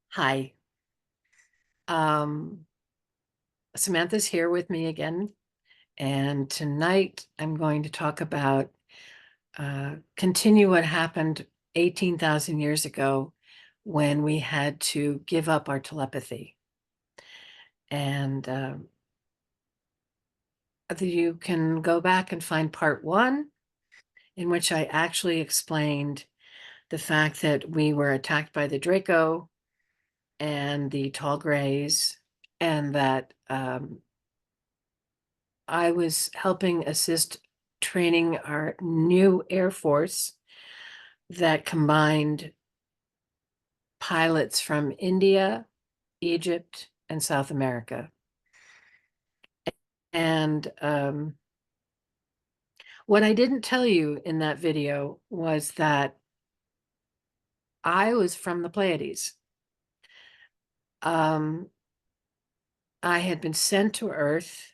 Hi. Um, Samantha's here with me again, and tonight I'm going to talk about continue what happened 18,000 years ago when we had to give up our telepathy. And you can go back and find part one, in which I actually explained the fact that we were attacked by the Draco and the tall grays, and that I was helping assist training our new Air Force that combined pilots from India, Egypt, and South America. And what I didn't tell you in that video was that I was from the Pleiades. Um, I had been sent to Earth.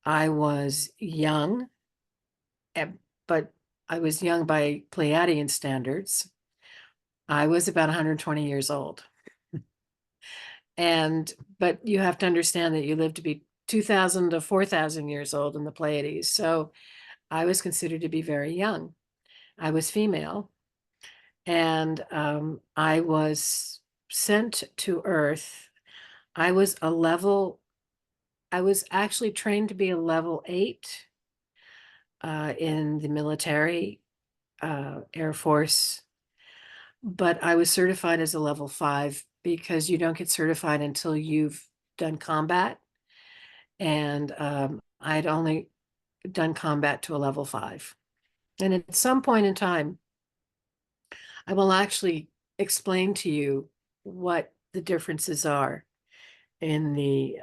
I was young, but I was young by Pleiadian standards. I was about 120 years old. But you have to understand that you live to be 2,000 to 4,000 years old in the Pleiades. So I was considered to be very young. I was female, and I was sent to Earth. I was I was actually trained to be a level 8 in the military, Air Force, but I was certified as a level 5 because you don't get certified until you've done combat. And I'd only done combat to a level 5. And at some point in time, I will actually explain to you what the differences are in the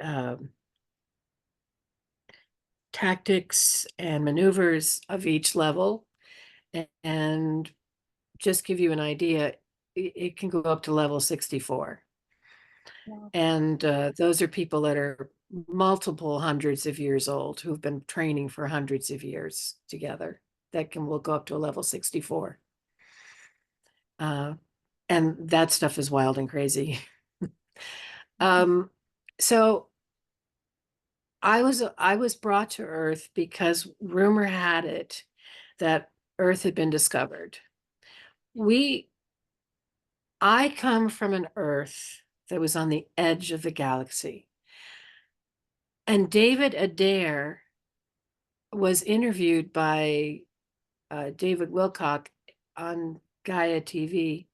tactics and maneuvers of each level, and just give you an idea. It can go up to level 64. Wow. And those are people that are multiple hundreds of years old who've been training for hundreds of years together. Will go up to a level 64. Uh, and that stuff is wild and crazy. um, so I was brought to Earth because rumor had it that Earth had been discovered. We I come from an Earth that was on the edge of the galaxy. And David Adair was interviewed by David Wilcock on Gaia TV.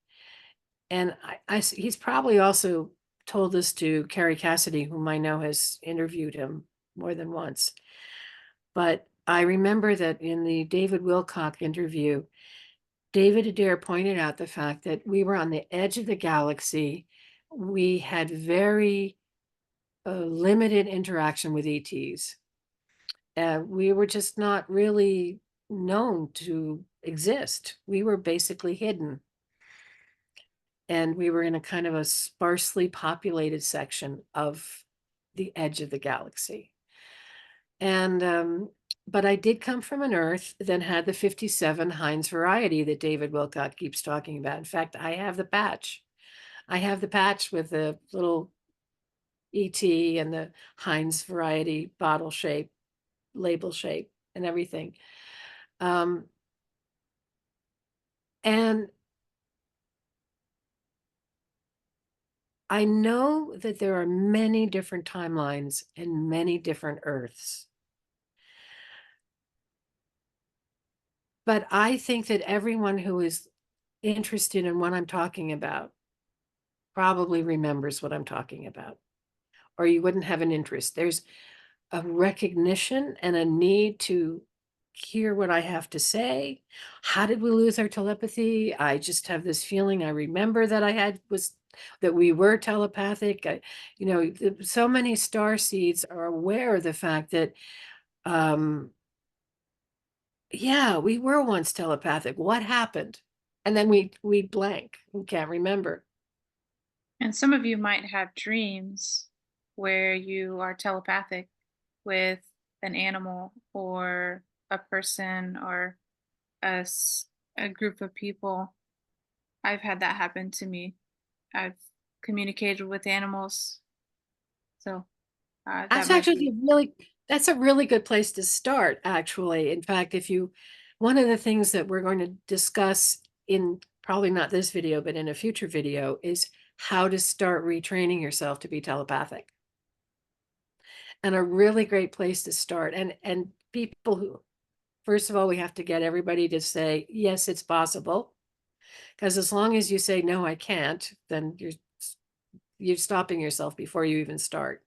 And he's probably also told this to Carrie Cassidy, whom I know has interviewed him more than once. But I remember that in the David Wilcock interview, David Adair pointed out the fact that we were on the edge of the galaxy. We had very limited interaction with ETs. We were just not really known to exist. We were basically hidden. And we were in a kind of a sparsely populated section of the edge of the galaxy. And but I did come from an Earth that had the 57 Heinz variety that David Wilcott keeps talking about. In fact, I have the patch. I have the patch with the little ET and the Heinz variety bottle shape, label shape, and everything. Um, and I know that there are many different timelines and many different Earths. But I think that everyone who is interested in what I'm talking about probably remembers what I'm talking about, or you wouldn't have an interest. There's a recognition and a need to hear what I have to say. How did we lose our telepathy? I just have this feeling I remember that that we were telepathic. So many star seeds are aware of the fact that, yeah, we were once telepathic. What happened? And then we blank. We can't remember. And some of you might have dreams where you are telepathic with an animal or a person or a group of people. I've had that happen to me. I've communicated with animals. So that That's might actually be. that's a really good place to start, actually. In fact, if you one of the things that we're going to discuss in probably not this video, but in a future video is how to start retraining yourself to be telepathic. And a really great place to start. And people who first of all, we have to get everybody to say, yes, it's possible. Because as long as you say, no, I can't, then you're stopping yourself before you even start.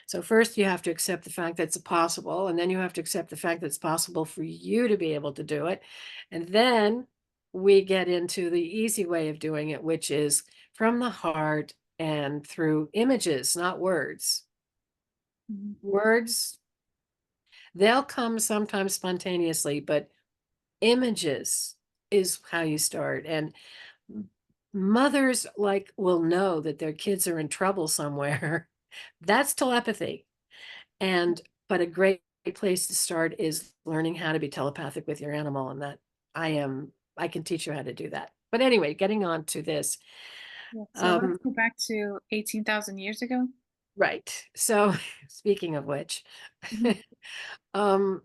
So first you have to accept the fact that it's possible, and then you have to accept the fact that it's possible for you to be able to do it. And then we get into the easy way of doing it, which is from the heart and through images, not words. Mhm. Words, they'll come sometimes spontaneously, but images is how you start. And mothers like will know that their kids are in trouble somewhere. That's telepathy. And but a great place to start is learning how to be telepathic with your animal, and that I can teach you how to do that. But anyway, getting on to this. Yeah. So let's Um, go back to 18,000 years ago. right. So speaking of which, Mhm. um,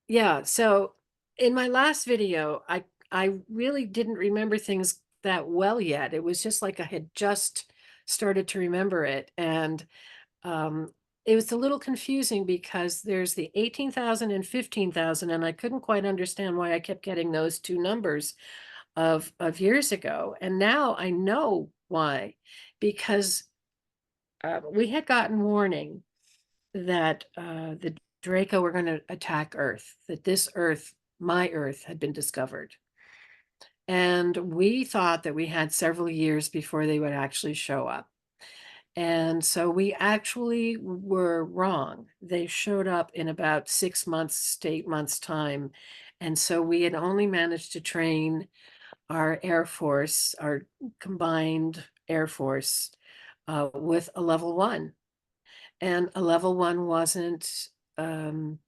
yeah, so in my last video, I really didn't remember things that well yet. It was just like I had just started to remember it. And um, it was a little confusing because there's the 18,000 and 15,000, and I couldn't quite understand why I kept getting those two numbers of years ago. And now I know why, because we had gotten warning that the Draco were going to attack Earth, that this Earth, my Earth, had been discovered. And we thought that we had several years before they would actually show up. And so we actually were wrong. They showed up in about 6 months, 8 months time. And so we had only managed to train our Air Force, our combined Air Force, with a level one. And a level one wasn't um,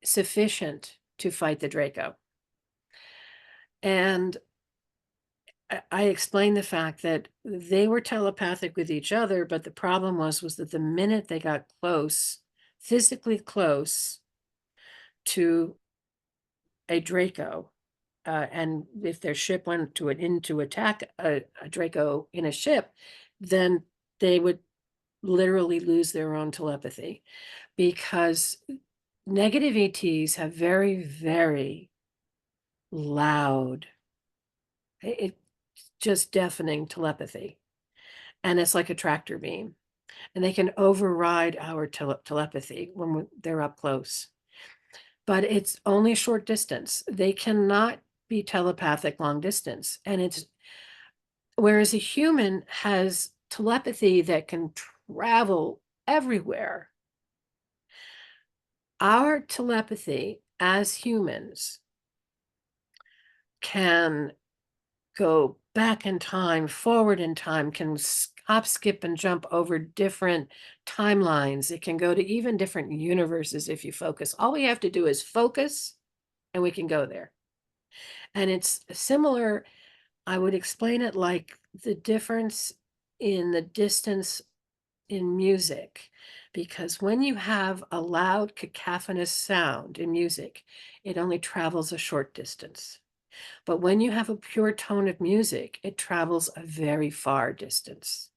sufficient to fight the Draco. And I explained the fact that they were telepathic with each other, but the problem was that the minute they got close, physically close to a Draco, and if their ship went in to attack a Draco in a ship, then they would literally lose their own telepathy because negative ETs have very, very loud, it's just deafening telepathy. And it's like a tractor beam. And they can override our telepathy when they're up close. But it's only a short distance. They cannot be telepathic long distance. And it's whereas a human has telepathy that can travel everywhere, our telepathy as humans can go back in time, forward in time, can hop, skip, and jump over different timelines. It can go to even different universes if you focus. All we have to do is focus and we can go there. And it's similar, I would explain it like the difference in the distance in music. Because when you have a loud cacophonous sound in music, it only travels a short distance. But when you have a pure tone of music, it travels a very far distance.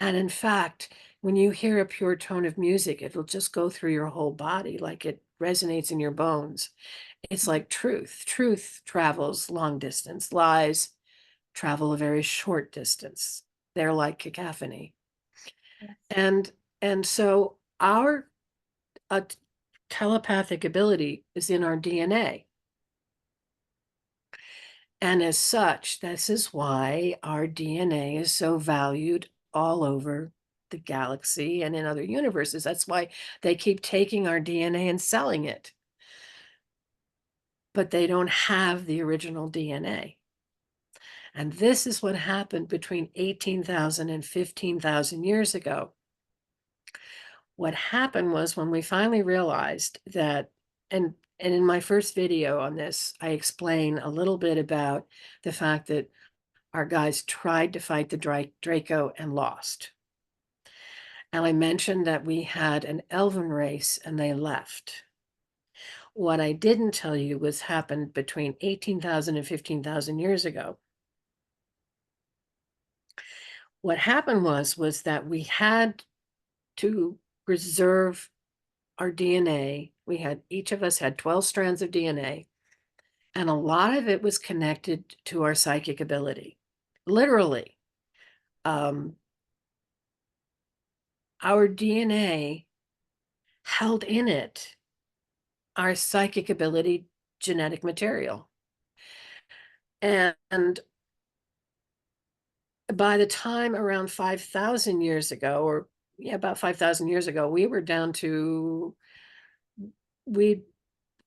And in fact, when you hear a pure tone of music, it'll just go through your whole body like it resonates in your bones. It's like truth. Truth travels long distance. Lies travel a very short distance. They're like cacophony. Yes. And and so our uh, telepathic ability is in our DNA. And as such, this is why our DNA is so valued all over the galaxy and in other universes. That's why they keep taking our DNA and selling it. But they don't have the original DNA. And this is what happened between 18,000 and 15,000 years ago. What happened was when we finally realized that, and in my first video on this, I explain a little bit about the fact that our guys tried to fight the Draco and lost. And I mentioned that we had an elven race and they left. What I didn't tell you was happened between 18,000 and 15,000 years ago. What happened was that we had to preserve our DNA. Each of us had 12 strands of DNA, and a lot of it was connected to our psychic ability. Literally, um, our DNA held in it our psychic ability, genetic material. And by the time around 5,000 years ago, or yeah, about 5,000 years ago, we were down to, we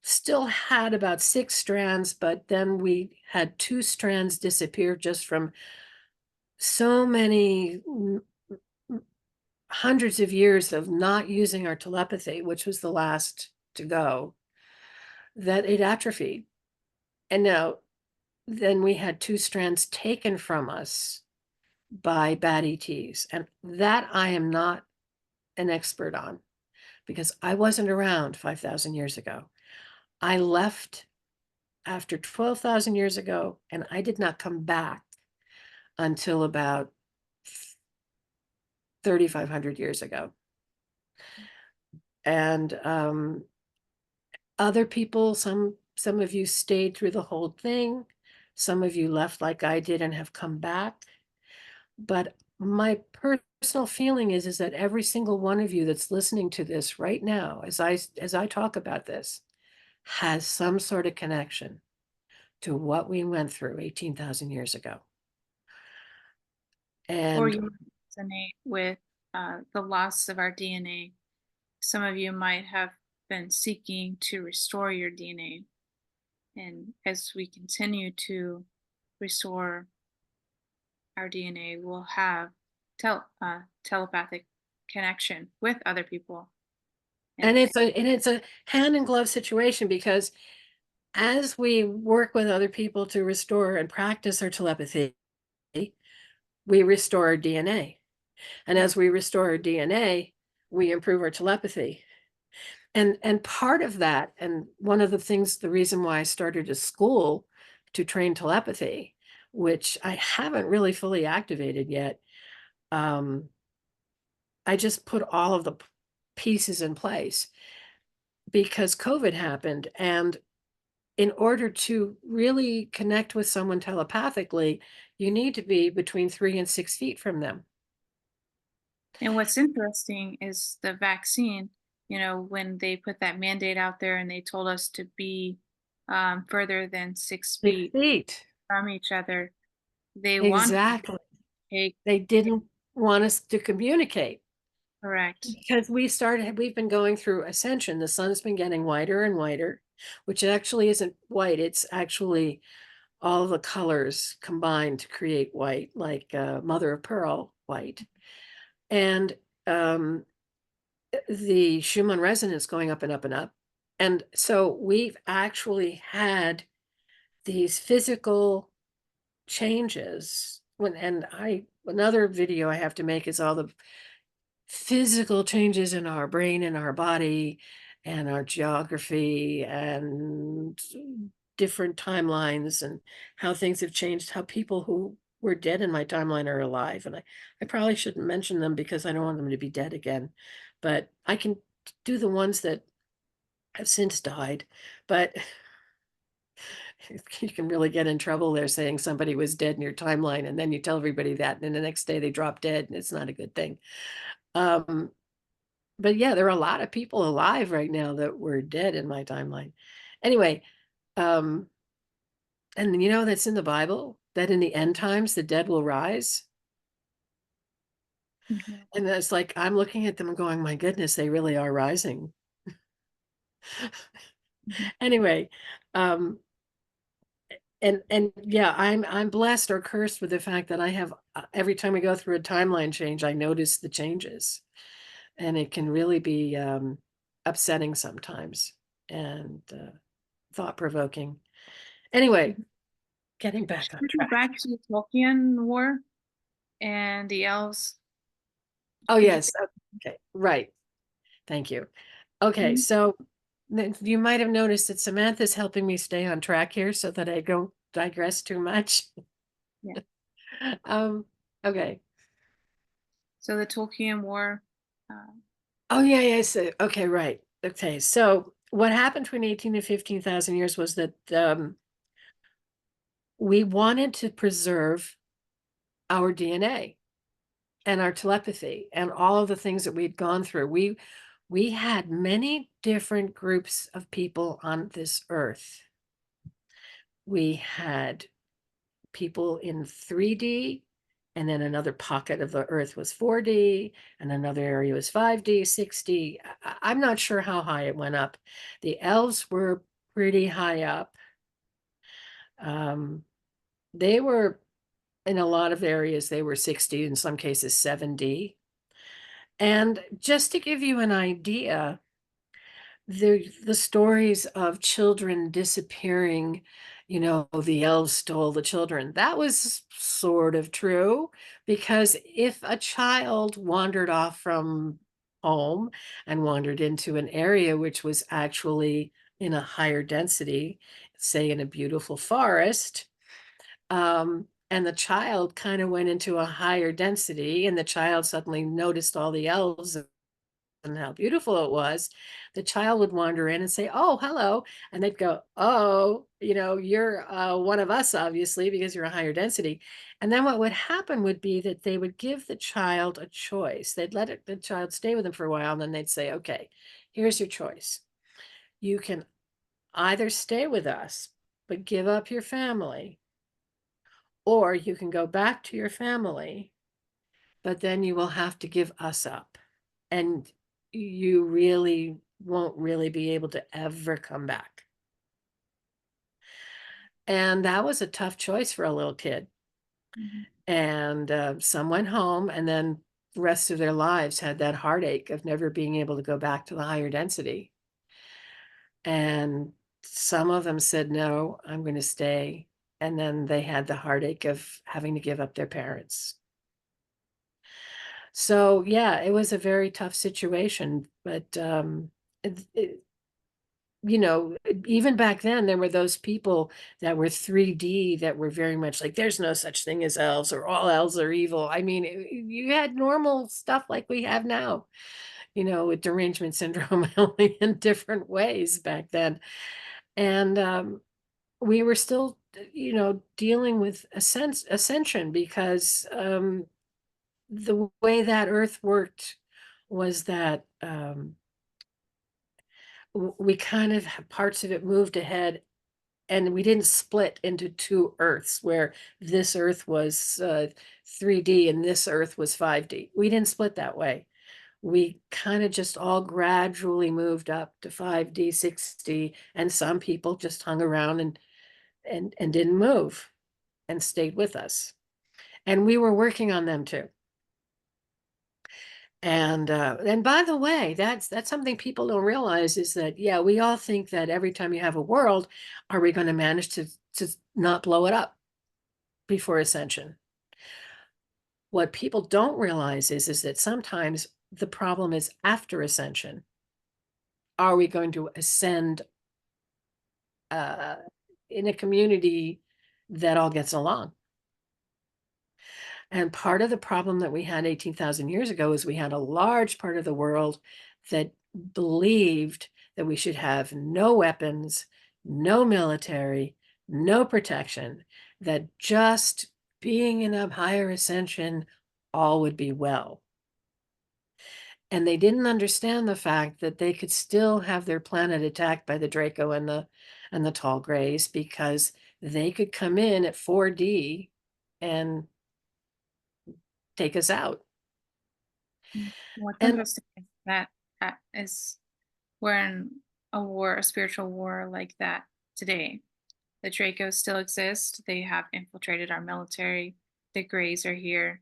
still had about 6 strands, but then we had 2 strands disappear just from so many hundreds of years of not using our telepathy, which was the last to go, that it atrophied. And now, then we had 2 strands taken from us by bad ETs. And that I am not an expert on because I wasn't around 5,000 years ago. I left after 12,000 years ago, and I did not come back until about 3,500 years ago. And other people, some of you stayed through the whole thing. Some of you left like I did and have come back. But my personal feeling is that every single one of you that's listening to this right now, as I talk about this, has some sort of connection to what we went through 18,000 years ago. Or And you resonate with the loss of our DNA. Some of you might have been seeking to restore your DNA. And as we continue to restore our DNA, we'll have telepathic connection with other people. And it's a hand in glove situation because as we work with other people to restore and practice our telepathy, we restore our DNA. And as we restore our DNA, we improve our telepathy. And part of that, and one of the things, the reason why I started a school to train telepathy, which I haven't really fully activated yet, I just put all of the pieces in place because COVID happened. And in order to really connect with someone telepathically, you need to be between 3 and 6 feet from them. what's interesting is the vaccine, when they put that mandate out there and they told us to be further than six Six feet feet. from each other, they wanted to Exactly. take, They didn't want us to communicate correct. because we've been going through ascension. The sun's been getting whiter and whiter, which actually isn't white. It's actually all the colors combined to create white, like mother of pearl white. And the Schumann resonance going up and up and up. And so we've actually had these physical changes another video I have to make is all the physical changes in our brain and our body and our geography and different timelines and how things have changed, how people who were dead in my timeline are alive. And I probably shouldn't mention them because I don't want them to be dead again, but I can do the ones that have since died. But you can really get in trouble there saying somebody was dead in your timeline and then you tell everybody that and then the next day they drop dead and it's not a good thing. Um, but yeah, there are a lot of people alive right now that were dead in my timeline. Anyway, um, and that's in the Bible that in the end times the dead will rise. Mhm. And it's like I'm looking at them and going, my goodness, they really are rising. Mhm. Anyway, um, and yeah, I'm blessed or cursed with the fact that I have every time we go through a timeline change, I notice the changes, and it can really be upsetting sometimes and thought provoking. Anyway, getting back on Should we go track. back to the Tolkien War and the elves? Oh, Could you? yes. Okay. Right. Thank you. Okay. Mhm. So you might have noticed that Samantha's helping me stay on track here so that I don't digress too much. Yeah. Um, okay. So the Tolkien War. Uh, Oh, yeah, yeah. So, okay, right. Okay. So what happened between 18 and 15,000 years was that we wanted to preserve our DNA and our telepathy and all of the things that we'd gone through. We had many different groups of people on this earth. We had people in 3D, and then another pocket of the earth was 4D, and another area was 5D, 6D. I'm not sure how high it went up. The elves were pretty high up. Um, they were in a lot of areas, they were 60, in some cases 7D. And just to give you an idea, the stories of children disappearing, the elves stole the children, that was sort of true, because if a child wandered off from home and wandered into an area which was actually in a higher density, say in a beautiful forest, and the child kind of went into a higher density, and the child suddenly noticed all the elves and how beautiful it was, the child would wander in and say, "Oh, hello." And they'd go, "Oh, you're one of us, obviously, because you're a higher density." And then what would happen would be that they would give the child a choice. They'd let the child stay with them for a while, and then they'd say, "Okay, here's your choice. You can either stay with us, but give up your family, or you can go back to your family, but then you will have to give us up. And you really won't really be able to ever come back." And that was a tough choice for a little kid. mhm. And some went home, and then the rest of their lives had that heartache of never being able to go back to the higher density. And some of them said, "No, I'm going to stay." And then they had the heartache of having to give up their parents. So, yeah, it was a very tough situation. But even back then, there were those people that were 3D that were very much like, there's no such thing as elves, or all elves are evil. I mean, you had normal stuff like we have now, with derangement syndrome, only in different ways back then. And we were still, dealing with ascension, because the way that Earth worked was that we kind of parts of it moved ahead, and we didn't split into two Earths where this Earth was 3D and this Earth was 5D. We didn't split that way. We kind of just all gradually moved up to 5D, 6D, and some people just hung around and didn't move and stayed with us. And we were working on them too. And by the way, that's something people don't realize, is that, yeah, we all think that every time you have a world, are we going to manage to not blow it up before ascension? What people don't realize is that sometimes the problem is after ascension. Are we going to ascend uh, in a community that all gets along? And part of the problem that we had 18,000 years ago is we had a large part of the world that believed that we should have no weapons, no military, no protection, that just being in a higher ascension, all would be well. And they didn't understand the fact that they could still have their planet attacked by the Draco and the tall grays, because they could come in at 4D and take us out. What's And interesting is that is we're in a war, a spiritual war like that today. The Dracos still exist. They have infiltrated our military. The Greys are here.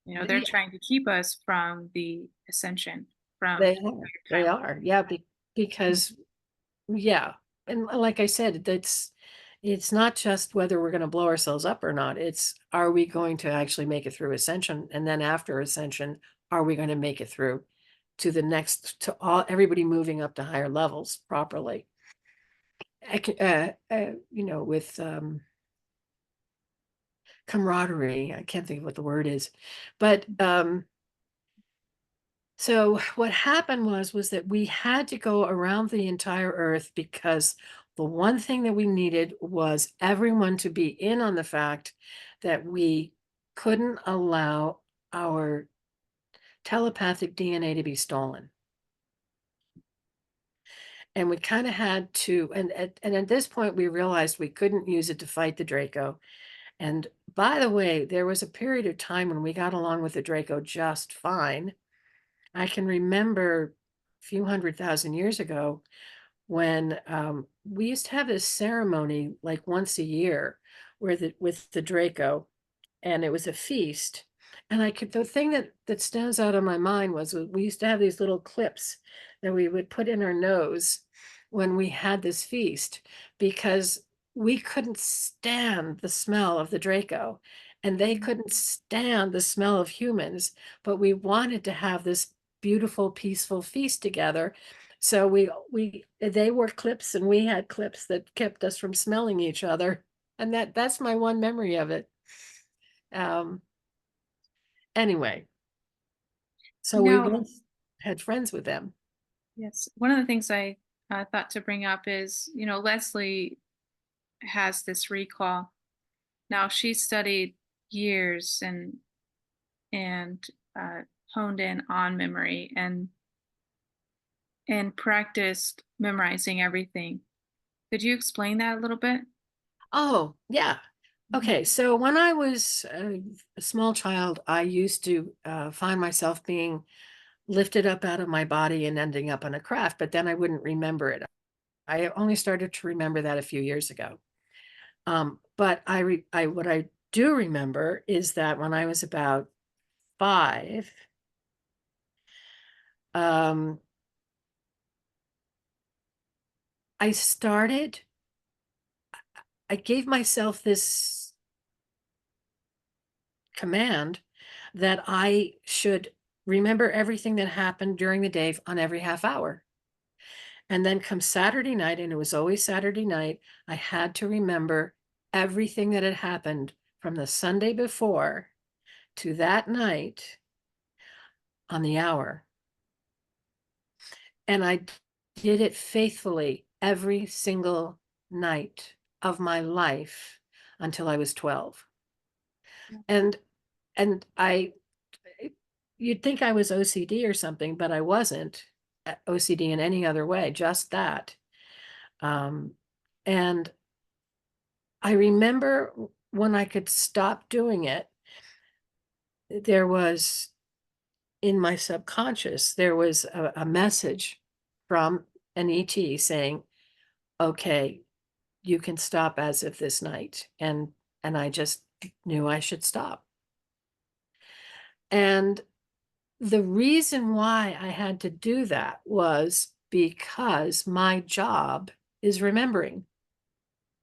They're yeah, trying to keep us from the ascension, from they are. higher They timelines. are. Yeah, Mhm. because, yeah. And like I said, that's, it's not just whether we're going to blow ourselves up or not. It's, are we going to actually make it through ascension? And then after ascension, are we going to make it through to the next, to all, everybody moving up to higher levels properly? With camaraderie. I can't think of what the word is, but so what happened was that we had to go around the entire earth because the one thing that we needed was everyone to be in on the fact that we couldn't allow our telepathic DNA to be stolen. And we kind of had to, and at this point we realized we couldn't use it to fight the Draco. And by the way, there was a period of time when we got along with the Draco just fine. I can remember a few 100,000 years ago when we used to have this ceremony like once a year where with the Draco, and it was a feast. And the thing that stands out in my mind was we used to have these little clips that we would put in our nose when we had this feast, because we couldn't stand the smell of the Draco and they couldn't stand the smell of humans, but we wanted to have this beautiful, peaceful feast together. So they wore clips and we had clips that kept us from smelling each other. And that's my one memory of it. Um, anyway, so we Now, once had friends with them. yes, one of the things I thought to bring up is, Leslie has this recall. Now she studied years and uh, honed in on memory and practiced memorizing everything. Could you explain that a little bit? Oh, yeah. Mhm. Okay, so when I was a small child, I used to find myself being lifted up out of my body and ending up on a craft, but then I wouldn't remember it. I only started to remember that a few years ago. But what I do remember is that when I was about 5, um, I started, I gave myself this command that I should remember everything that happened during the day on every half hour. And then come Saturday night, and it was always Saturday night, I had to remember everything that had happened from the Sunday before to that night on the hour. And I did it faithfully every single night of my life until I was 12. And and I you'd think I was OCD or something, but I wasn't OCD in any other way, just that. Um, and I remember when I could stop doing it, there was in my subconscious, there was a message from an ET saying, okay, you can stop as of this night. And I just knew I should stop. And the reason why I had to do that was because my job is remembering.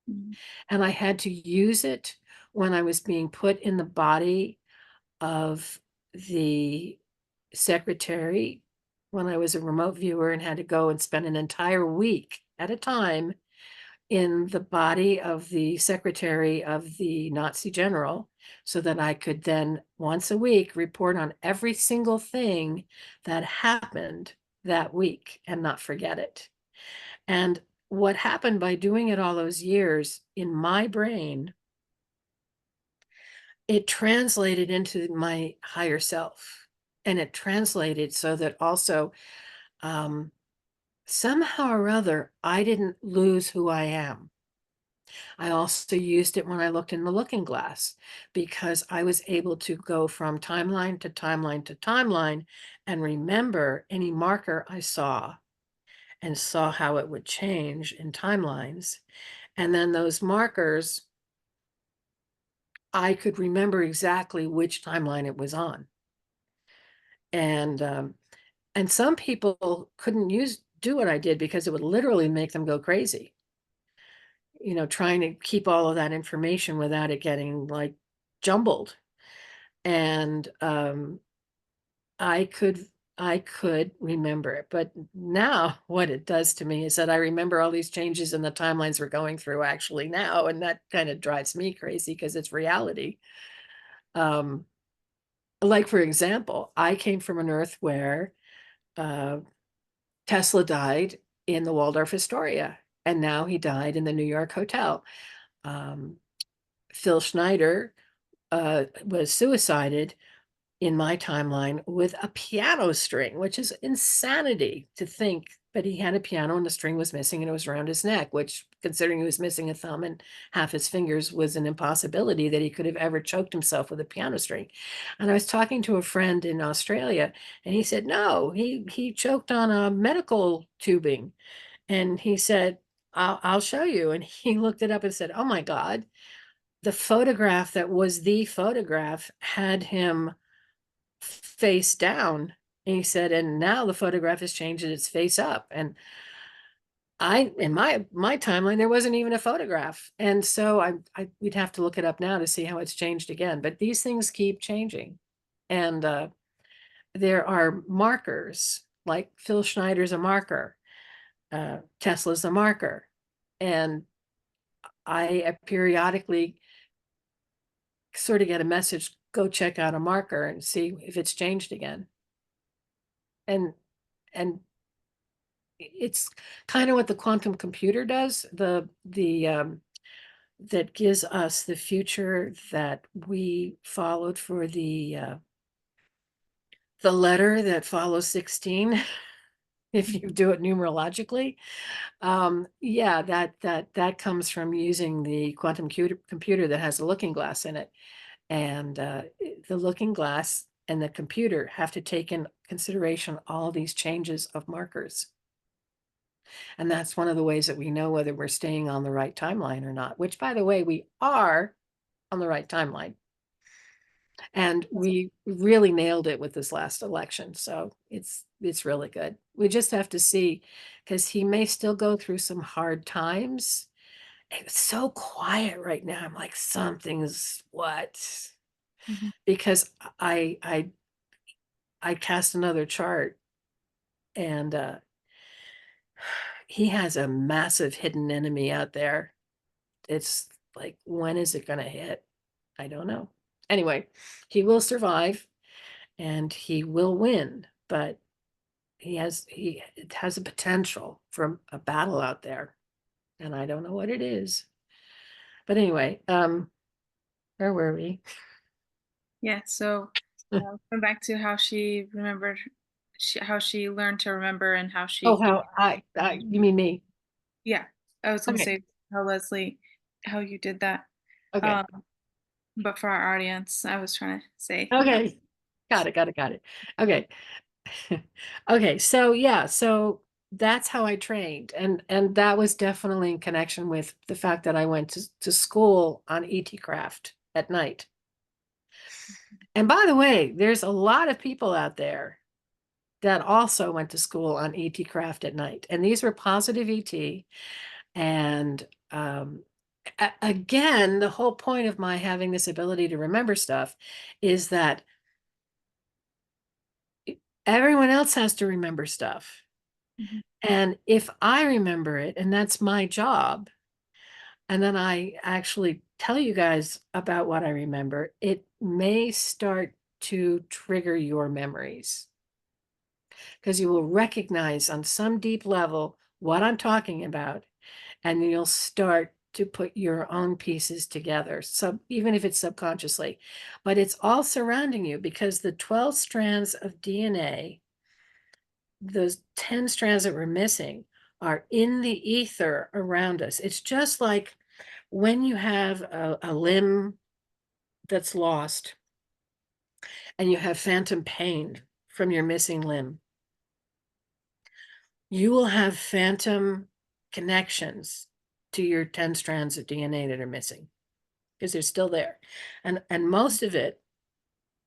Mhm. And I had to use it when I was being put in the body of the secretary, when I was a remote viewer and had to go and spend an entire week at a time in the body of the secretary of the Nazi general, so that I could then once a week report on every single thing that happened that week and not forget it. And what happened by doing it all those years in my brain, it translated into my higher self. And it translated so that also um, somehow or other, I didn't lose who I am. I also used it when I looked in the looking glass, because I was able to go from timeline to timeline to timeline and remember any marker I saw and saw how it would change in timelines. And then those markers, I could remember exactly which timeline it was on. And some people couldn't do what I did because it would literally make them go crazy. trying to keep all of that information without it getting like jumbled. And I could I could remember it, but now what it does to me is that I remember all these changes in the timelines we're going through actually now, and that kind of drives me crazy because it's reality. Um, like for example, I came from an Earth where uh, Tesla died in the Waldorf Astoria, and now he died in the New York hotel. Um, Phil Schneider was suicided in my timeline with a piano string, which is insanity to think. But he had a piano and the string was missing and it was around his neck, which, considering he was missing a thumb and half his fingers, was an impossibility that he could have ever choked himself with a piano string. And I was talking to a friend in Australia, and he said, no, he choked on a medical tubing. And he said, I'll show you. And he looked it up and said, oh my God, the photograph that was the photograph had him face down. And he said, and now the photograph has changed and it's face up. And in my timeline, there wasn't even a photograph. And so we'd have to look it up now to see how it's changed again. But these things keep changing. And there are markers, like Phil Schneider's a marker, Tesla's a marker. And I periodically sort of get a message, go check out a marker and see if it's changed again. And and it's kind of what the quantum computer does, that gives us the future that we followed for the letter that follows 16, if you do it numerologically. Yeah, that comes from using the quantum computer that has a looking glass in it. And the looking glass and the computer have to take in consideration all these changes of markers. And that's one of the ways that we know whether we're staying on the right timeline or not, which, by the way, we are on the right timeline. And we really nailed it with this last election. So it's really good. We just have to see, because he may still go through some hard times. It's so quiet right now. I'm like, something's what? Mhm. Because I cast another chart, and he has a massive hidden enemy out there. It's like, when is it going to hit? I don't know. Anyway, he will survive and he will win, but it has a potential for a battle out there, and I don't know what it is. But anyway, where were we? Yeah, so come back to how she remembered, how she learned to remember, and how Oh, she gained how you mean me? yeah, I was gonna Okay, say how Leslie, how you did that. okay, Um, but for our audience, I was trying to say how. okay. Got it. Okay. Okay, so yeah, so that's how I trained, and that was definitely in connection with the fact that I went to school on ET craft at night. And by the way, there's a lot of people out there that also went to school on ET craft at night, and these were positive ET. And again, the whole point of my having this ability to remember stuff is that everyone else has to remember stuff. Mhm. And if I remember it, and that's my job, and then I actually tell you guys about what I remember, it may start to trigger your memories, because you will recognize on some deep level what I'm talking about, and you'll start to put your own pieces together. So even if it's subconsciously, but it's all surrounding you, because the 12 strands of DNA, those 10 strands that we're missing, are in the ether around us. It's just like when you have a limb that's lost and you have phantom pain from your missing limb, you will have phantom connections to your 10 strands of DNA that are missing, because they're still there. And most of it,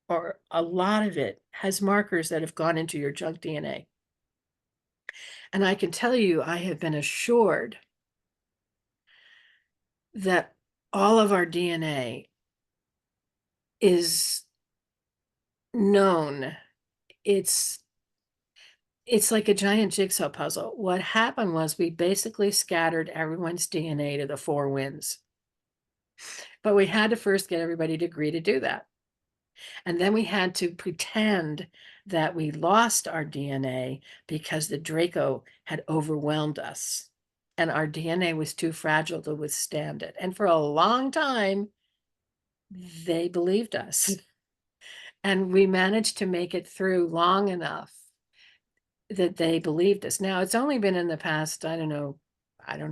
or a lot of it, has markers that have gone into your junk DNA. And I can tell you, I have been assured that all of our DNA is known. It's it's like a giant jigsaw puzzle. What happened was we basically scattered everyone's DNA to the four winds. But we had to first get everybody to agree to do that. And then we had to pretend that we lost our DNA because the Draco had overwhelmed us and our DNA was too fragile to withstand it. And for a long time, they believed us. And we managed to make it through long enough that they believed us. Now, it's only been in the past, I don't know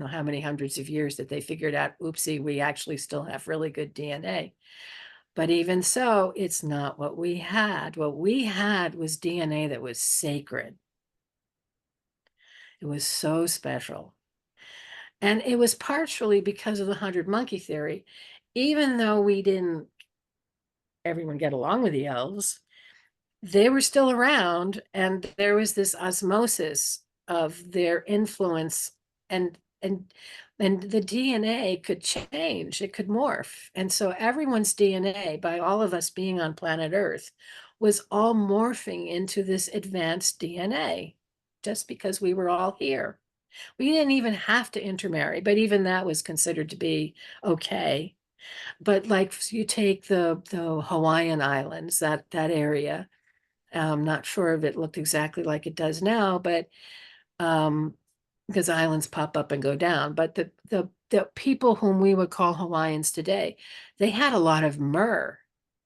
how many hundreds of years that they figured out, oopsie, we actually still have really good DNA. But even so, it's not what we had. What we had was DNA that was sacred. It was so special. And it was partially because of the 100 monkey theory. Even though we didn't everyone get along with the elves, they were still around, and there was this osmosis of their influence, and the DNA could change, it could morph. And so everyone's DNA, by all of us being on planet Earth, was all morphing into this advanced DNA just because we were all here. We didn't even have to intermarry, but even that was considered to be okay. But like you take the Hawaiian Islands, that area, I'm not sure if it looked exactly like it does now, but because islands pop up and go down. But the people whom we would call Hawaiians today, they had a lot of mer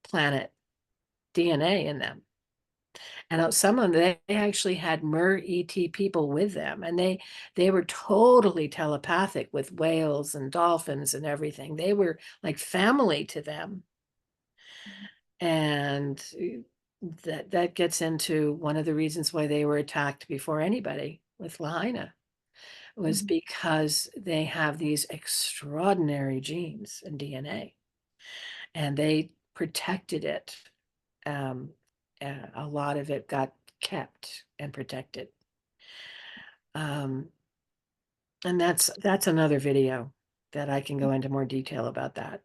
planet DNA in them. And some of them, they actually had mer ET people with them, and they were totally telepathic with whales and dolphins and everything. They were like family to them. And that gets into one of the reasons why they were attacked before anybody with Lahaina, was because they have these extraordinary genes and DNA, and they protected it. Um, a lot of it got kept and protected. Um, and that's another video that I can go into more detail about that.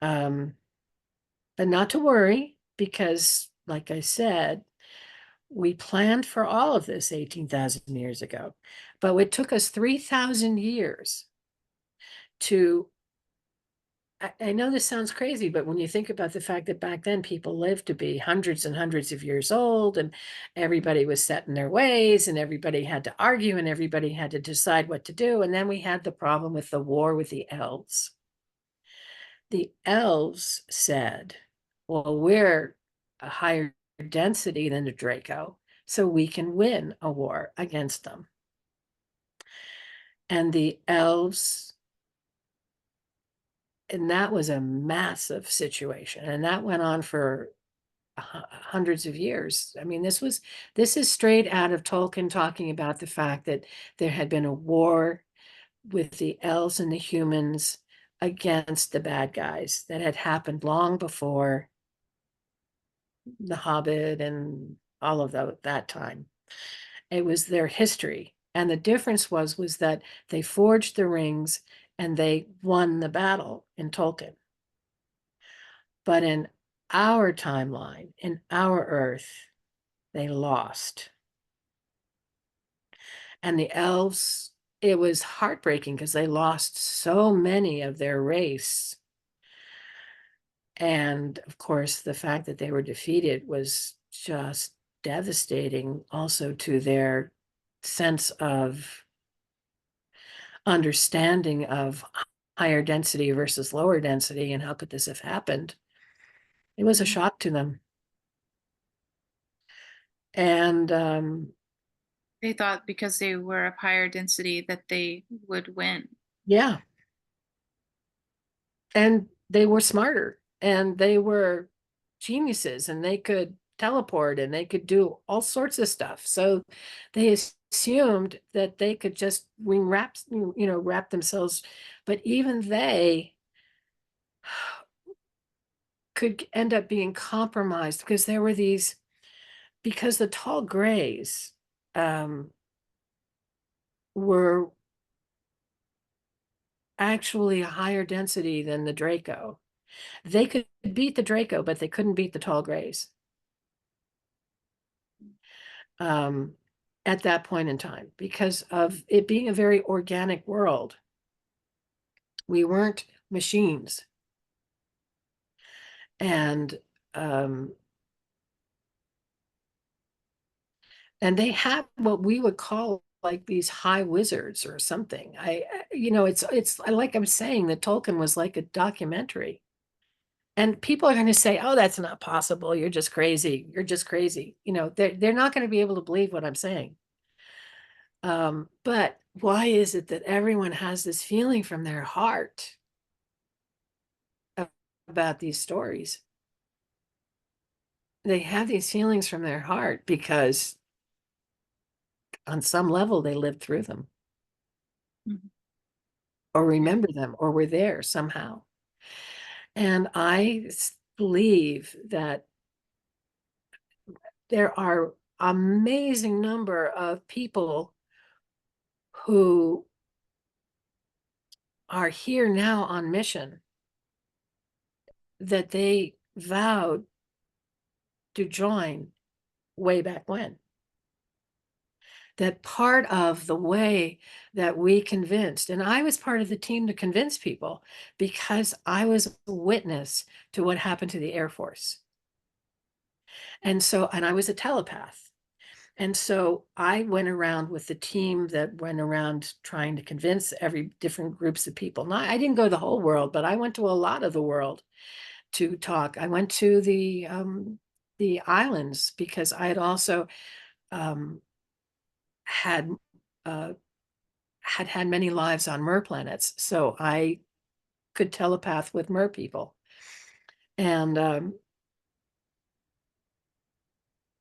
Um, but not to worry, because like I said, we planned for all of this 18,000 years ago, but it took us 3,000 years to. I know this sounds crazy, but when you think about the fact that back then people lived to be hundreds and hundreds of years old, and everybody was set in their ways, and everybody had to argue, and everybody had to decide what to do. And then we had the problem with the war with the elves. The elves said, well, we're a higher density than the Draco, so we can win a war against them. And the elves, and that was a massive situation. And that went on for hundreds of years. I mean, this is straight out of Tolkien talking about the fact that there had been a war with the elves and the humans against the bad guys that had happened long before The Hobbit and all of that time. It was their history. And the difference was that they forged the rings and they won the battle in Tolkien. But in our timeline, in our Earth, they lost. And the elves, it was heartbreaking because they lost so many of their race. And of course, the fact that they were defeated was just devastating also to their sense of understanding of higher density versus lower density and how could this have happened. It was a shock to them. And They thought because they were of higher density that they would win. yeah, and they were smarter, and they were geniuses, and they could teleport, and they could do all sorts of stuff. So they assumed that they could just wrap themselves, but even they could end up being compromised because there were because the tall grays um, were actually a higher density than the Draco. They could beat the Draco, but they couldn't beat the tall grays. Um, at that point in time, because of it being a very organic world. We weren't machines. And um, and they have what we would call like these high wizards or something. It's like I'm saying that Tolkien was like a documentary. And people are going to say, "Oh, that's not possible. You're just crazy. You're just crazy." They're not going to be able to believe what I'm saying. But why is it that everyone has this feeling from their heart about these stories? They have these feelings from their heart because on some level they lived through them Mhm. or remember them or were there somehow. And I believe that there are amazing number of people who are here now on mission that they vowed to join way back when. That part of the way that we convinced, and I was part of the team to convince people because I was a witness to what happened to the Air Force. And I was a telepath. And so I went around with the team that went around trying to convince every different groups of people. Not, I didn't go to the whole world, but I went to a lot of the world to talk. I went to the islands because I had also um, had uh, had many lives on mer planets, so I could telepath with mer people, and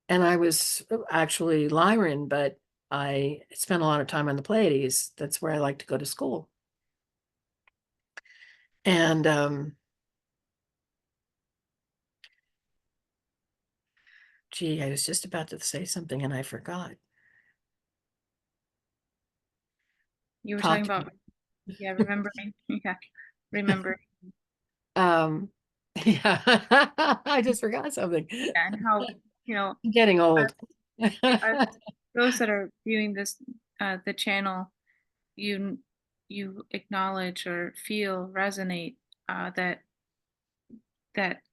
I was actually Lyran, but I spent a lot of time on the Pleiades. That's where I like to go to school. And gee, I was just about to say something and I forgot. You were talking Talk to about, me. yeah, remembering. Yeah, remembering. Um, yeah, I just forgot something. Yeah, and how, you know, I'm getting as, old. as those that are viewing this, the channel, you you acknowledge or feel resonate, that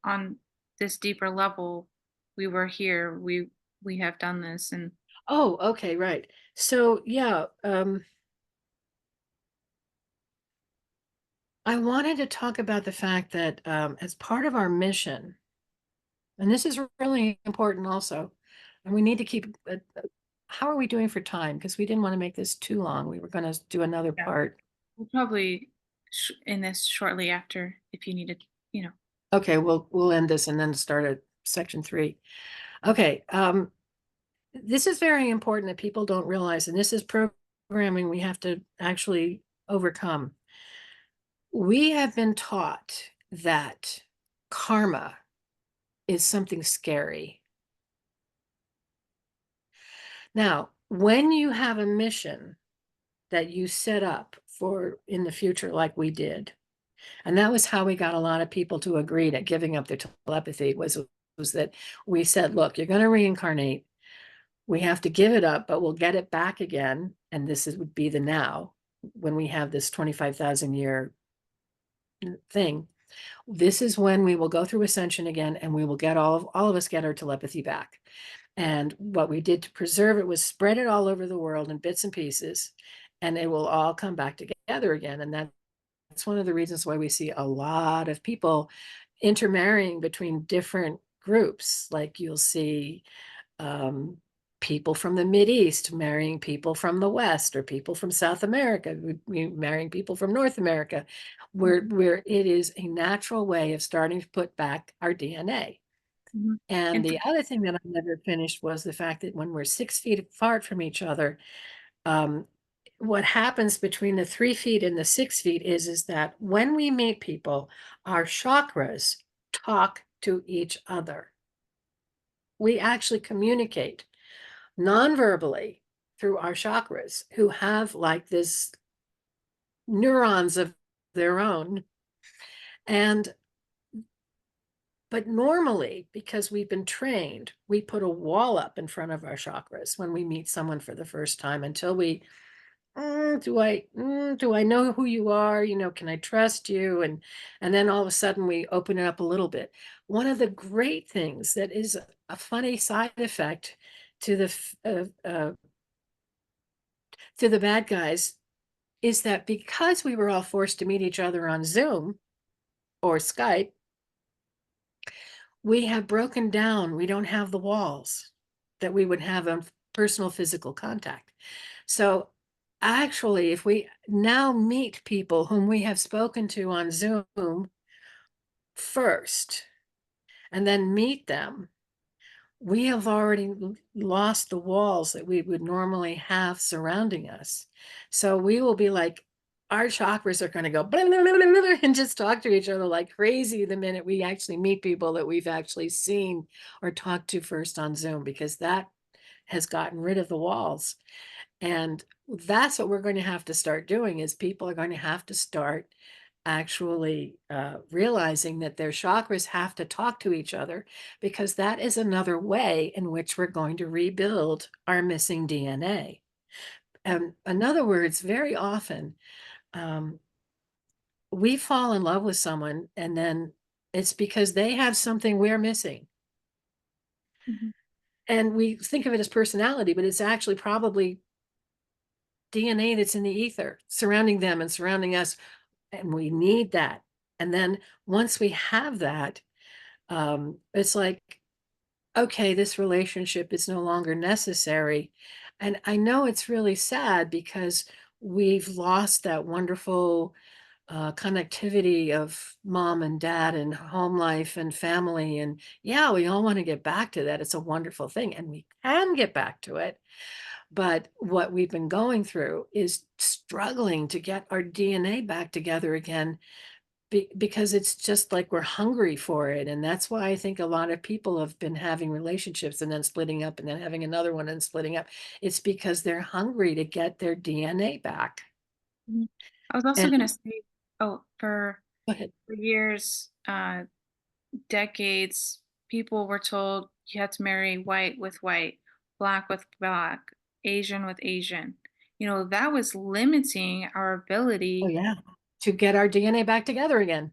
on this deeper level, we were here, we have done this, and Oh, okay, right. So yeah, I wanted to talk about the fact that as part of our mission, and this is really important also, and we need to keep, how are we doing for time? Because we didn't want to make this too long. We were going to do another yeah, part. we'll probably in this shortly after if you needed, you know. Okay, we'll end this and then start at section 3. Okay, this is very important that people don't realize, and this is programming we have to actually overcome. We have been taught that karma is something scary. Now, when you have a mission that you set up for in the future, like we did, and that was how we got a lot of people to agree to giving up their telepathy, was that we said, look, you're going to reincarnate. We have to give it up, but we'll get it back again. And would be the now when we have this 25,000 year thing. This is when we will go through ascension again and we will get all of us get our telepathy back. And what we did to preserve it was spread it all over the world in bits and pieces, and it will all come back together again. And that's one of the reasons why we see a lot of people intermarrying between different groups. Like you'll see um, people from the Mideast marrying people from the West, or people from South America marrying people from North America, where it is a natural way of starting to put back our DNA. Mhm. And And the other thing that I never finished was the fact that when we're 6 feet apart from each other, um, what happens between the 3 feet and the 6 feet is that when we meet people, our chakras talk to each other. We actually communicate non-verbally through our chakras, who have like this neurons of their own. And but normally, because we've been trained, we put a wall up in front of our chakras when we meet someone for the first time until we, do I know who you are? Can I trust you? And then all of a sudden we open it up a little bit. One of the great things that is a funny side effect to to the bad guys is that because we were all forced to meet each other on Zoom or Skype, we have broken down. We don't have the walls that we would have on personal physical contact. So actually, if we now meet people whom we have spoken to on Zoom first and then meet them, we have already lost the walls that we would normally have surrounding us. So we will be like, our chakras are going to go blah, blah, blah, blah, blah, and just talk to each other like crazy the minute we actually meet people that we've actually seen or talked to first on Zoom, because that has gotten rid of the walls. And that's what we're going to have to start doing, is people are going to have to start actually realizing that their chakras have to talk to each other, because that is another way in which we're going to rebuild our missing DNA. And in other words, very often um, we fall in love with someone and then it's because they have something we're missing. Mhm. And we think of it as personality, but it's actually probably DNA that's in the ether surrounding them and surrounding us. And we need that. And then once we have that, it's like, okay, this relationship is no longer necessary. And I know it's really sad because we've lost that wonderful connectivity of mom and dad and home life and family. And yeah, we all want to get back to that. It's a wonderful thing. And we can get back to it. But what we've been going through is struggling to get our DNA back together again, because it's just like we're hungry for it. And that's why I think a lot of people have been having relationships and then splitting up and then having another one and splitting up. It's because they're hungry to get their DNA back. Mhm. I was also And gonna say, oh, go ahead. for years, decades, people were told you had to marry white with white, black with black, Asian with Asian. That was limiting our Oh, ability. yeah. To get our DNA back together again.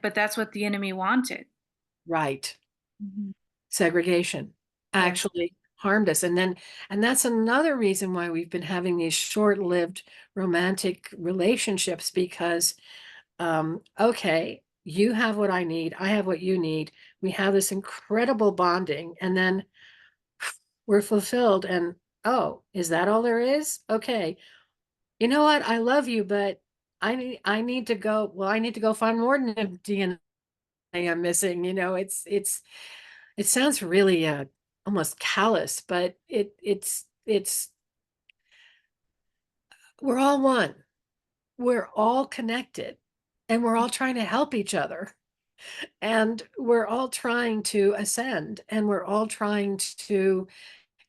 But that's what the enemy wanted. Right. Mhm. Segregation Yes. actually harmed us. And that's another reason why we've been having these short-lived romantic relationships, because okay, you have what I need, I have what you need. We have this incredible bonding, and then we're fulfilled. And oh, is that all there is? Okay. You know what? I love you, but I need to go. Well, I need to go find more DNA I'm missing. It sounds really almost callous, but it's we're all one. We're all connected, and we're all trying to help each other. And we're all trying to ascend, and we're all trying to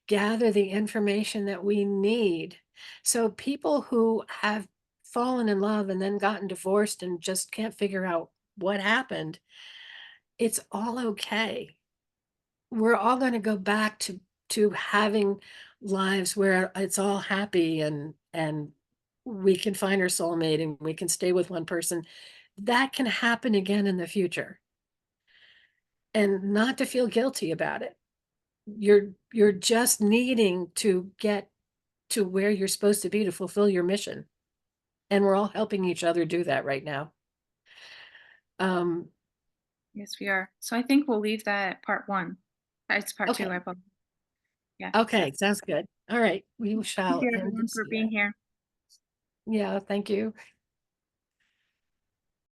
gather the information that we need. So people who have fallen in love and then gotten divorced and just can't figure out what happened, it's all okay. We're all going to go back to having lives where it's all happy, and we can find our soulmate and we can stay with one person. That can happen again in the future, and not to feel guilty about it. You're just needing to get to where you're supposed to be to fulfill your mission. And we're all helping each other do that right now. Um, Yes, we are. So I think we'll leave that at part one. It's part two, I okay. believe. Yeah. Okay. Sounds good. All right. We Thank shall you, end everyone, this for being here. here. Yeah. Thank you.